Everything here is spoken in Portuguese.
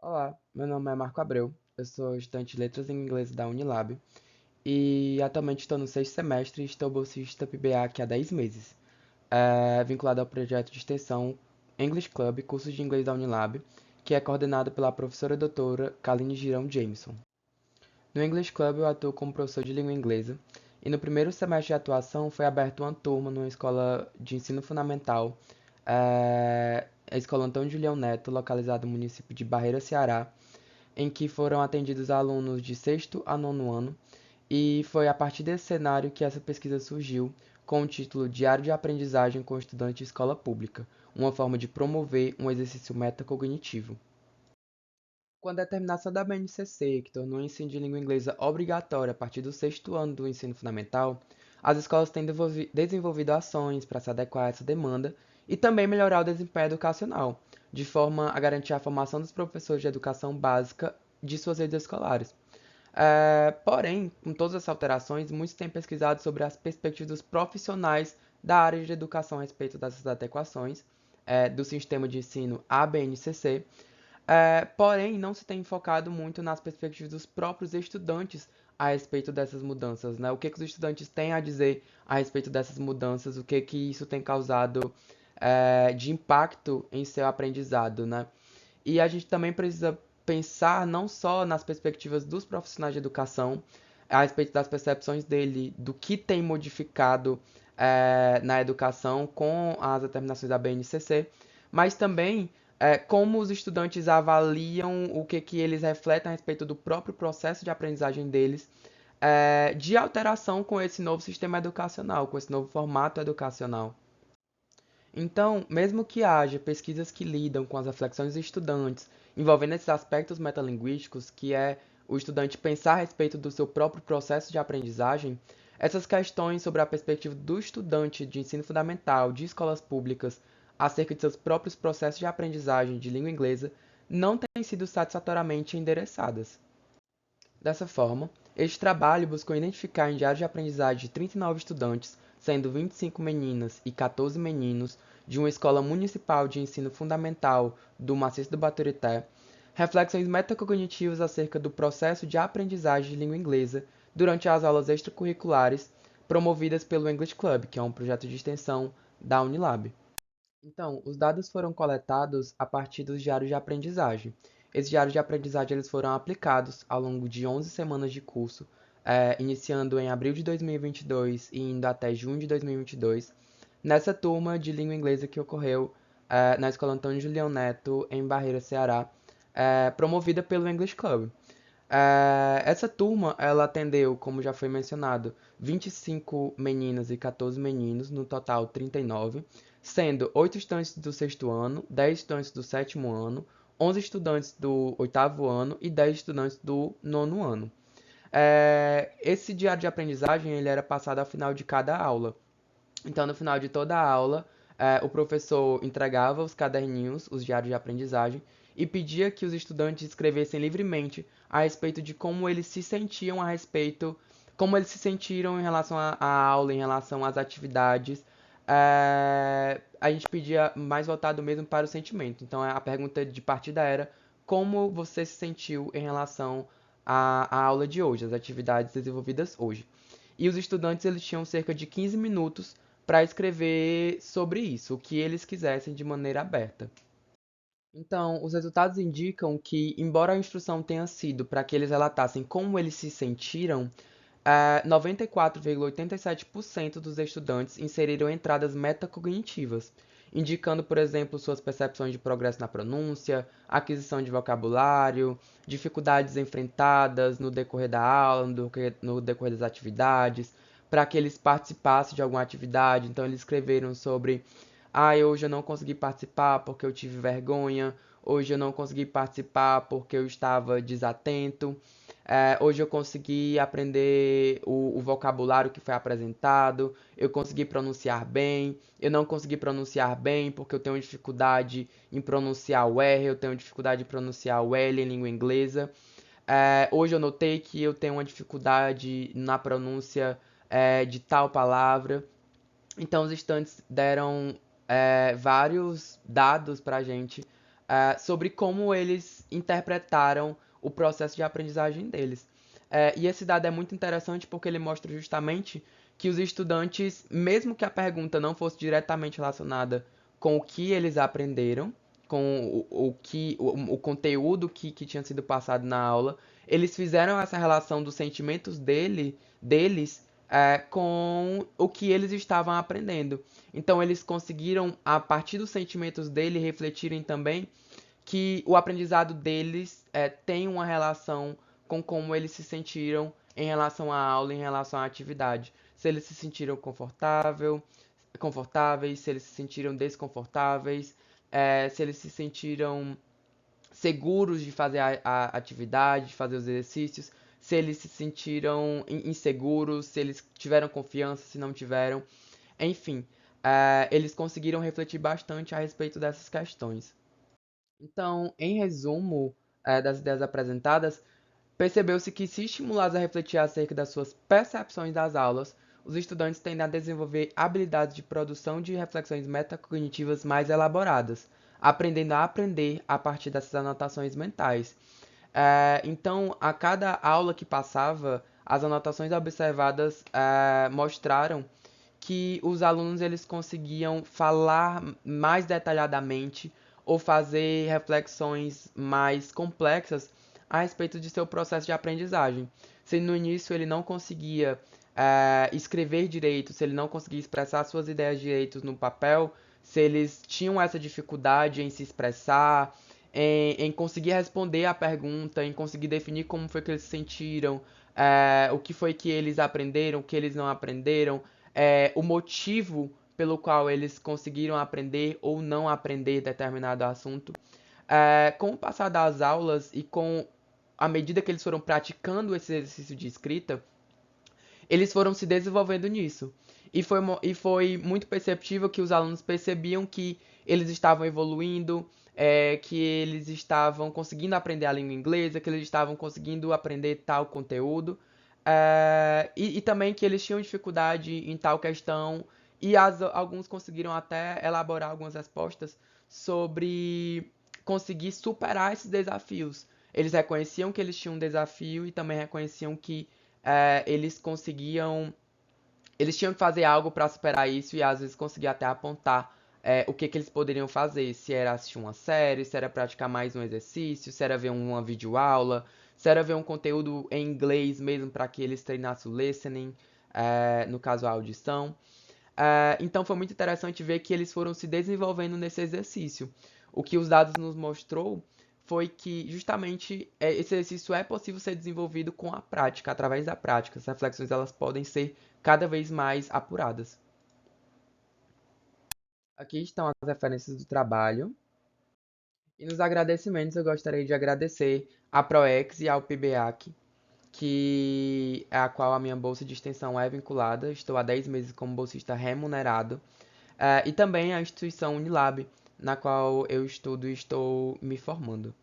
Olá, meu nome é Marco Abreu, eu sou estudante de Letras em Inglês da Unilab e atualmente estou no sexto semestre e estou bolsista PBA aqui há 10 meses, vinculado ao projeto de extensão English Club, curso de inglês da Unilab, que é coordenado pela professora doutora Kaline Girão Jameson. No English Club eu atuo como professor de língua inglesa e no primeiro semestre de atuação foi aberta uma turma numa escola de ensino fundamental, a Escola Antônio Julião Neto, localizada no município de Barreira, Ceará, em que foram atendidos alunos de sexto a nono ano, e foi a partir desse cenário que essa pesquisa surgiu, com o título Diário de Aprendizagem com Estudante de Escola Pública, uma forma de promover um exercício metacognitivo. Com a determinação da BNCC, que tornou o ensino de língua inglesa obrigatório a partir do sexto ano do ensino fundamental, as escolas têm desenvolvido ações para se adequar a essa demanda e também melhorar o desempenho educacional, de forma a garantir a formação dos professores de educação básica de suas redes escolares. Porém, com todas essas alterações, muitos têm pesquisado sobre as perspectivas dos profissionais da área de educação a respeito dessas adequações do sistema de ensino ABNCC. Porém, não se tem focado muito nas perspectivas dos próprios estudantes a respeito dessas mudanças, né? O que os estudantes têm a dizer a respeito dessas mudanças, o que isso tem causado de impacto em seu aprendizado, né? E a gente também precisa pensar não só nas perspectivas dos profissionais de educação, a respeito das percepções dele, do que tem modificado na educação com as determinações da BNCC, mas também como os estudantes avaliam o que eles refletem a respeito do próprio processo de aprendizagem deles, de alteração com esse novo sistema educacional, com esse novo formato educacional. Então, mesmo que haja pesquisas que lidam com as reflexões dos estudantes, envolvendo esses aspectos metalinguísticos, que é o estudante pensar a respeito do seu próprio processo de aprendizagem, essas questões sobre a perspectiva do estudante de ensino fundamental de escolas públicas acerca de seus próprios processos de aprendizagem de língua inglesa não têm sido satisfatoriamente endereçadas. Dessa forma, este trabalho buscou identificar em diários de aprendizagem de 39 estudantes, sendo 25 meninas e 14 meninos, de uma escola municipal de ensino fundamental do Maciço do Baturité, reflexões metacognitivas acerca do processo de aprendizagem de língua inglesa durante as aulas extracurriculares promovidas pelo English Club, que é um projeto de extensão da Unilab. Então, os dados foram coletados a partir dos diários de aprendizagem. Esses diários de aprendizagem eles foram aplicados ao longo de 11 semanas de curso, iniciando em abril de 2022 e indo até junho de 2022, nessa turma de língua inglesa que ocorreu na Escola Antônio Julião Neto, em Barreira, Ceará, promovida pelo English Club. Essa turma, ela atendeu, como já foi mencionado, 25 meninas e 14 meninos, no total 39, sendo 8 estudantes do sexto ano, 10 estudantes do sétimo ano, 11 estudantes do oitavo ano e 10 estudantes do nono ano. Esse diário de aprendizagem ele era passado ao final de cada aula. Então, no final de toda a aula, o professor entregava os caderninhos, os diários de aprendizagem, e pedia que os estudantes escrevessem livremente a respeito de como eles se sentiam a respeito, como eles se sentiram em relação à aula, em relação às atividades. A gente pedia mais voltado mesmo para o sentimento. Então, a pergunta de partida era como você se sentiu em relação à aula de hoje, às atividades desenvolvidas hoje. E os estudantes eles tinham cerca de 15 minutos para escrever sobre isso, o que eles quisessem de maneira aberta. Então, os resultados indicam que, embora a instrução tenha sido para que eles relatassem como eles se sentiram, 94,87% dos estudantes inseriram entradas metacognitivas, indicando, por exemplo, suas percepções de progresso na pronúncia, aquisição de vocabulário, dificuldades enfrentadas no decorrer da aula, no decorrer das atividades, para que eles participassem de alguma atividade. Então, eles escreveram sobre: hoje eu não consegui participar porque eu tive vergonha, hoje eu não consegui participar porque eu estava desatento. Hoje eu consegui aprender o vocabulário que foi apresentado, eu consegui pronunciar bem, eu não consegui pronunciar bem porque eu tenho dificuldade em pronunciar o R, eu tenho dificuldade em pronunciar o L em língua inglesa. Hoje eu notei que eu tenho uma dificuldade na pronúncia de tal palavra. Então os estudantes deram vários dados para a gente sobre como eles interpretaram o processo de aprendizagem deles. E esse dado é muito interessante porque ele mostra justamente que os estudantes, mesmo que a pergunta não fosse diretamente relacionada com o que eles aprenderam, com o conteúdo que tinha sido passado na aula, eles fizeram essa relação dos sentimentos deles com o que eles estavam aprendendo. Então eles conseguiram, a partir dos sentimentos dele, refletirem também que o aprendizado deles tem uma relação com como eles se sentiram em relação à aula, em relação à atividade. Se eles se sentiram confortáveis, se eles se sentiram desconfortáveis, se eles se sentiram seguros de fazer a atividade, de fazer os exercícios, se eles se sentiram inseguros, se eles tiveram confiança, se não tiveram. Enfim, eles conseguiram refletir bastante a respeito dessas questões. Então, em resumo, das ideias apresentadas, percebeu-se que, se estimulados a refletir acerca das suas percepções das aulas, os estudantes tendem a desenvolver habilidades de produção de reflexões metacognitivas mais elaboradas, aprendendo a aprender a partir dessas anotações mentais. Então, a cada aula que passava, as anotações observadas mostraram que os alunos eles conseguiam falar mais detalhadamente ou fazer reflexões mais complexas a respeito de seu processo de aprendizagem. Se no início ele não conseguia escrever direito, se ele não conseguia expressar suas ideias direitos no papel, se eles tinham essa dificuldade em se expressar, em conseguir responder a pergunta, em conseguir definir como foi que eles se sentiram, o que foi que eles aprenderam, o que eles não aprenderam, o motivo pelo qual eles conseguiram aprender ou não aprender determinado assunto. Com o passar das aulas e com a medida que eles foram praticando esse exercício de escrita, eles foram se desenvolvendo nisso. E foi muito perceptível que os alunos percebiam que eles estavam evoluindo, que eles estavam conseguindo aprender a língua inglesa, que eles estavam conseguindo aprender tal conteúdo, e também que eles tinham dificuldade em tal questão, e alguns conseguiram até elaborar algumas respostas sobre conseguir superar esses desafios. Eles reconheciam que eles tinham um desafio e também reconheciam que eles conseguiam. Eles tinham que fazer algo para superar isso e às vezes conseguir até apontar o que eles poderiam fazer. Se era assistir uma série, se era praticar mais um exercício, se era ver uma videoaula, se era ver um conteúdo em inglês mesmo para que eles treinassem o listening, no caso a audição. Então foi muito interessante ver que eles foram se desenvolvendo nesse exercício. O que os dados nos mostrou foi que justamente esse exercício é possível ser desenvolvido com a prática, através da prática. As reflexões elas podem ser cada vez mais apuradas. Aqui estão as referências do trabalho. E nos agradecimentos eu gostaria de agradecer à ProEx e ao PBAC, que é a qual a minha bolsa de extensão é vinculada. Estou há 10 meses como bolsista remunerado. E também à instituição Unilab, na qual eu estudo e estou me formando.